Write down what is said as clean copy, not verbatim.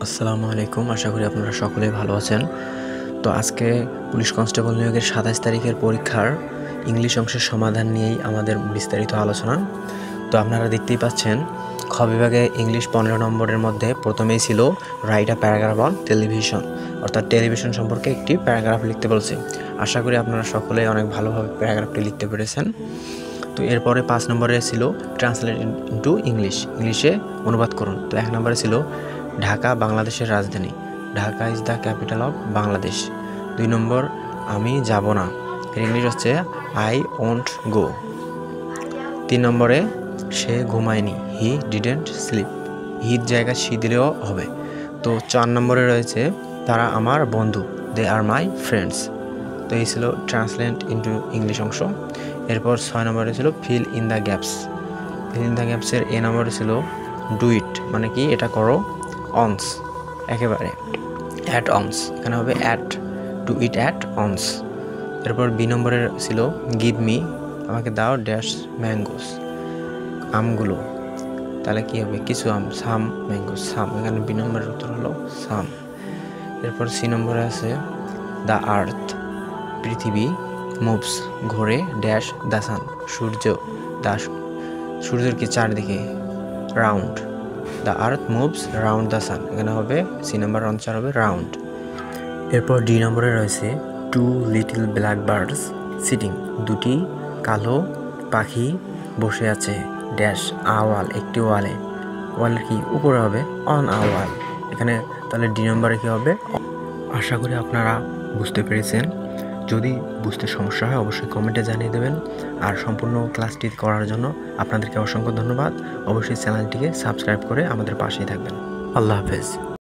আসসালামু আলাইকুম। আশা করি আপনারা সকলেই ভালো আছেন। তো আজকে পুলিশ কনস্টেবল নিয়োগের ২৭ তারিখের পরীক্ষার ইংলিশ অংশের সমাধান নিয়েই আমাদের বিস্তারিত আলোচনা। তো আপনারা দেখতেই পাচ্ছেন, খ বিভাগে ইংলিশ ১৫ নম্বরের মধ্যে প্রথমেই ছিল write a paragraph on television, অর্থাৎ টেলিভিশন সম্পর্কে একটি প্যারাগ্রাফ লিখতে বলছে। আশা করি আপনারা সকলেই অনেক ভালোভাবে প্যারাগ্রাফটি লিখতে পেরেছেন। তো এরপরে ৫ নম্বরে ছিল ট্রান্সলেট ইনটু ইংলিশে অনুবাদ করুন। তো ১ নম্বরে ছিল ঢাকা বাংলাদেশের রাজধানী, Dhaka is the capital of Bangladesh. ২ নম্বর আমি যাব না, এর ইংলিশ হচ্ছে আই ওন্ট গো। ৩ নম্বরে সে ঘুমায়নি, হি ডিডেন্ট স্লিপ, হির জায়গায় সি দিলেও হবে। তো ৪ নম্বরে রয়েছে তারা আমার বন্ধু, দে আর মাই ফ্রেন্ডস। তো এই ছিল ট্রান্সলেট ইনটু ইংলিশ অংশ। এরপর ৬ নম্বরে ছিল fill in the gaps. Fill in the গ্যাপসের এ নম্বরে ছিল ডু ইট, মানে কি এটা করো, অনস একেবারে অ্যাট অনস, এখানে হবে at, do it at once. এরপর বি নম্বরের ছিল গিভ মি, আমাকে দাও ড্যাশ ম্যাঙ্গোস, আমগুলো, তাহলে কী হবে কিছু আম, সাম ম্যাঙ্গোস, সাম, এখানে বি নম্বরের উত্তর হলো সাম। এরপর সি নম্বরে আছে দ্য আর্থ, পৃথিবী, মুভস ঘোরে ড্যাশ দ্য সান, সূর্য, সূর্যের কি চারদিকে, round, the earth moves round the sun, এখানে হবে সি নাম্বার আনসার হবে রাউন্ড। এরপর ডি নম্বরে রয়েছে two little black birds sitting, দুটি কালো পাখি বসে আছে ড্যাশ আ ওয়াল, একটি ওয়ালে, ওয়ালের কি উপরে হবে অন আ ওয়াল, এখানে তাহলে ডি নম্বরে কী হবে। আশা করি আপনারা বুঝতে পেরেছেন। যদি বুঝতে সমস্যা হয় অবশ্যই কমেন্টে জানিয়ে দেবেন। আর সম্পূর্ণ ক্লাসটি করার জন্য আপনাদেরকে অসংখ্য ধন্যবাদ। অবশ্যই চ্যানেলটিকে সাবস্ক্রাইব করে আমাদের পাশেই থাকবেন। আল্লাহ হাফেজ।